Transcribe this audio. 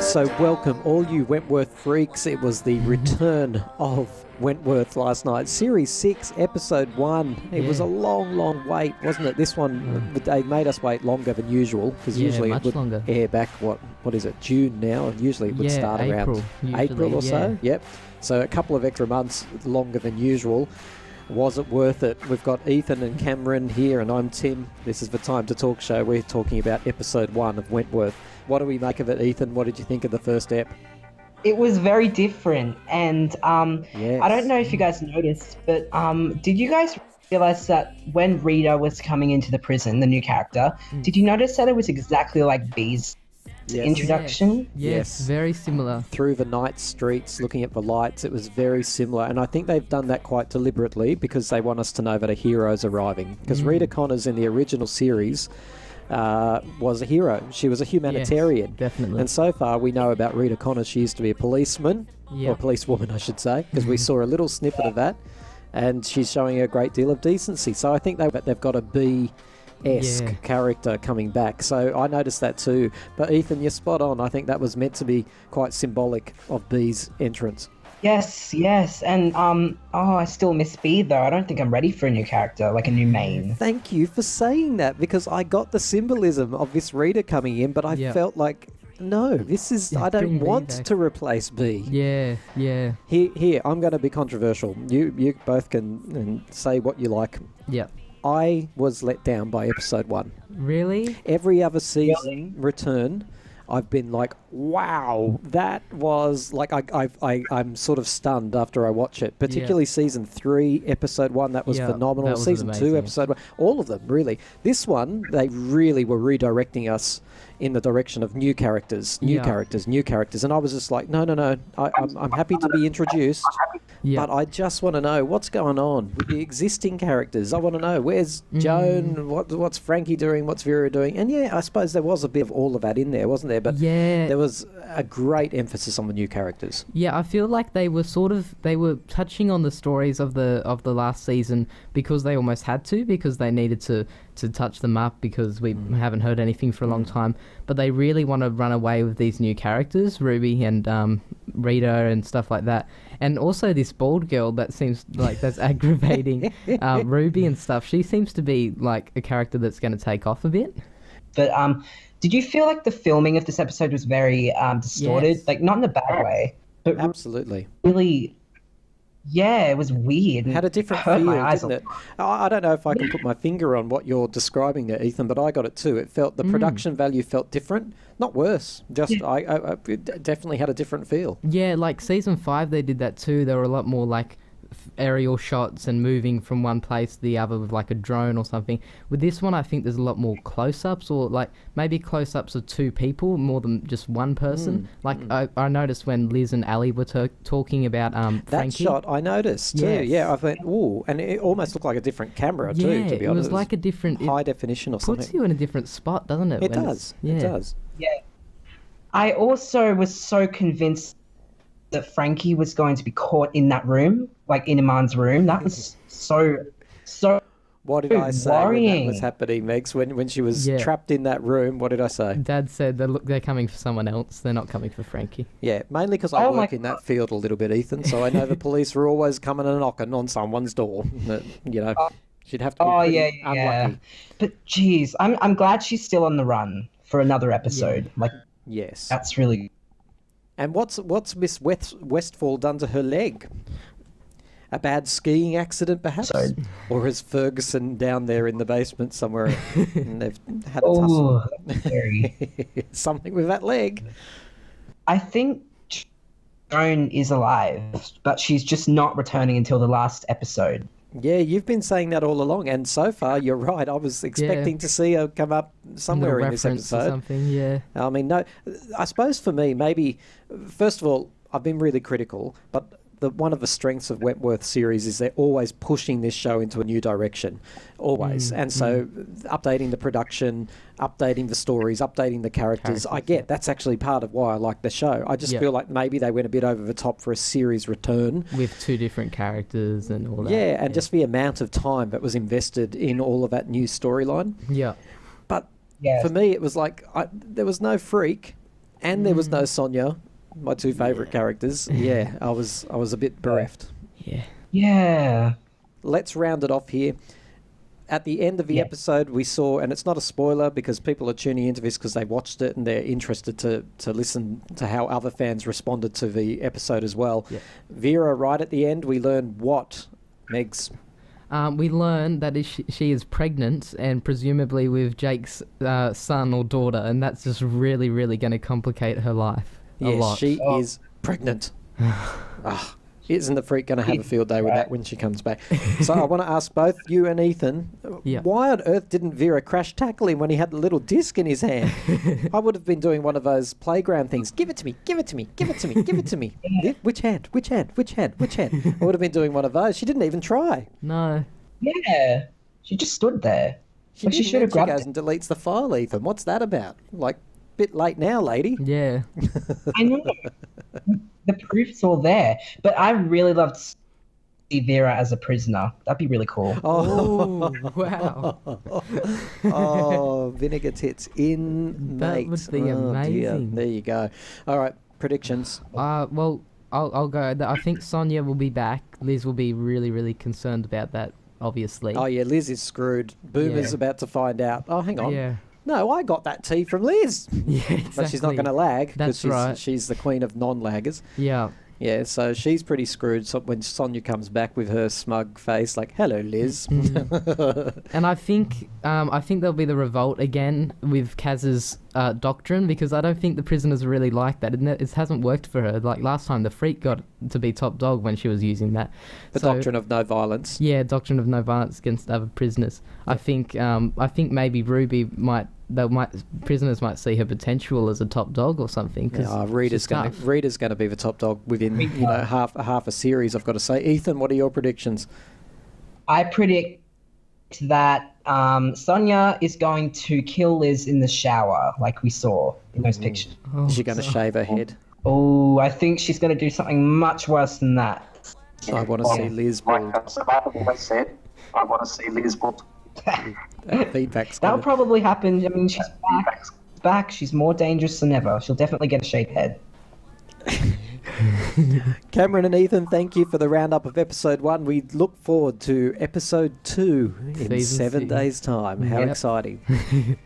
So welcome all you Wentworth freaks. It was the return of Wentworth last night. Series 6, Episode 1. It was a long, long wait, wasn't it? This one, they made us wait longer than usual, because usually it would air back, what is it, June now? And usually it would start around April or so. Yep. So a couple of extra months longer than usual. Was it worth it? We've got Ethan and Cameron here, and I'm Tim. This is the Time to Talk show. We're talking about Episode 1 of Wentworth. What do we make of it, Ethan? What did you think of the first ep? It was very different, and yes. I don't know if you guys noticed, but did you guys realize that when Rita was coming into the prison, the new character, did you notice that it was exactly like B's introduction? Yes, very similar. Through the night streets, looking at the lights, it was very similar, and I think they've done that quite deliberately because they want us to know that a hero's arriving. Because Rita Connors in the original series was a hero. She was a humanitarian. Yes, definitely. And so far we know about Rita Connors, she used to be a policeman, or a policewoman I should say, because we saw a little snippet of that, and she's showing a great deal of decency. So I think they've got a B-esque character coming back. So I noticed that too. But Ethan, you're spot on. I think that was meant to be quite symbolic of B's entrance. Yes, and I still miss B though. I don't think I'm ready for a new character, like a new main. Thank you for saying that, because I got the symbolism of this Rita coming in, but I felt like, no, this is, I don't want to replace B. Yeah. Here, I'm going to be controversial. You both can say what you like. Yeah. I was let down by Episode 1. Really? Every other season return, I've been like, wow, that was like, I'm sort of stunned after I watch it. Particularly Season 3, Episode 1, that was phenomenal. That was Season amazing. 2, Episode 1, all of them, really. This one, they really were redirecting us in the direction of new characters. And I was just like, no, I'm happy to be introduced, but I just want to know what's going on with the existing characters. I want to know, where's Joan, what's Frankie doing, what's Vera doing? And I suppose there was a bit of all of that in there, wasn't there? But there was a great emphasis on the new characters. Yeah, I feel like they were touching on the stories of the last season because they almost had to, because they needed to touch them up, because we haven't heard anything for a long time. But they really want to run away with these new characters, Ruby and Rita and stuff like that. And also this bald girl that seems like that's aggravating, Ruby and stuff. She seems to be like a character that's going to take off a bit. But did you feel like the filming of this episode was very distorted? Yes. Like, not in a bad way, but absolutely. Really, it was weird. It had a different feel, didn't it? I don't know if I can put my finger on what you're describing there, Ethan, but I got it too. It felt, the production value felt different, not worse. Just it definitely had a different feel. Yeah, like Season 5 they did that too. There were a lot more like aerial shots and moving from one place to the other with like a drone or something. With this one I think there's a lot more close-ups, or like maybe close-ups of two people more than just one person. I noticed when Liz and Ali were talking about that Frankie. shot I noticed too. I thought, ooh, and it almost looked like a different camera too, to be honest. It was like a different high definition or something. Puts you in a different spot, doesn't it? It does. Yeah. I also was so convinced that Frankie was going to be caught in that room, like in Iman's room. That was so What did I say worrying. when that was happening, Megs? When she was trapped in that room, what did I say? Dad said, they're coming for someone else. They're not coming for Frankie. Yeah, mainly because I work in that field a little bit, Ethan, so I know the police are always coming and knocking on someone's door. She'd have to be unlucky. But geez, I'm glad she's still on the run for another episode. Yes. That's really... And what's Miss Westfall done to her leg? A bad skiing accident, perhaps? Or is Ferguson down there in the basement somewhere and they've had a tussle? Something with that leg. I think Joan is alive, but she's just not returning until the last episode. Yeah, you've been saying that all along, and so far, you're right. I was expecting to see her come up somewhere in this episode. Or something, I mean, no, I suppose for me, maybe, first of all, I've been really critical, but one of the strengths of Wentworth series is they're always pushing this show into a new direction, always. And so updating the production, updating the stories, updating the characters, I get that's actually part of why I like the show. I just feel like maybe they went a bit over the top for a series return. With two different characters and all that. Yeah, and just the amount of time that was invested in all of that new storyline. Yeah. But for me, it was like, there was no freak. And there was no Sonia, my two favourite characters. Yeah, I was a bit bereft. Yeah. Yeah. Let's round it off here. At the end of the episode, we saw, and it's not a spoiler because people are tuning into this because they watched it and they're interested to listen to how other fans responded to the episode as well. Yeah. Vera, right at the end, we learned what, Megs? We learn that she is pregnant and presumably with Jake's son or daughter, and that's just really, really going to complicate her life a Yes, lot. she is pregnant. Isn't the freak going to have a field day with that when she comes back? So I want to ask both you and Ethan, why on earth didn't Vera crash tackle him when he had the little disc in his hand? I would have been doing one of those playground things. Give it to me, give it to me, give it to me, give it to me. Which hand, which hand, which hand, which hand? I would have been doing one of those. She didn't even try. No. Yeah. She just stood there. She should have grabbed grabbed goes and deletes the file, Ethan. What's that about? Like, bit late now, lady. Yeah. I know. The proof's all there. But I really loved to see Vera as a prisoner. That'd be really cool. Oh, wow. Oh, vinegar tits in, That mate. would be Dear. amazing. There you go. All right, predictions. Well, I'll go. I think Sonia will be back. Liz will be really, really concerned about that, obviously. Oh, yeah, Liz is screwed. Boomer's about to find out. Oh, hang on. Yeah. No, I got that tea from Liz. Yeah, exactly. But she's not going to lag That's because right. she's the queen of non-laggers. Yeah. Yeah, so she's pretty screwed. So when Sonia comes back with her smug face, like, "Hello, Liz." And I think there'll be the revolt again with Kaz's doctrine, because I don't think the prisoners really like that. It hasn't worked for her. Like last time, the freak got to be top dog when she was using that. The doctrine of no violence. Yeah, doctrine of no violence against other prisoners. I think maybe Ruby prisoners might see her potential as a top dog or something. Rita's going to be the top dog within half a series. I've got to say, Ethan, what are your predictions? I predict that Sonia is going to kill Liz in the shower, like we saw in those pictures. Is she going to shave her head? Oh, I think she's going to do something much worse than that. I want to see Liz bald. I've always said, I want to see Liz bald. Feedback's That'll coming. probably happen. I mean, she's back. She's more dangerous than ever. She'll definitely get a shaved head. Cameron and Ethan, thank you for the roundup of episode 1. We look forward to episode 2 in Season 7 6. days' time. How Yep. exciting.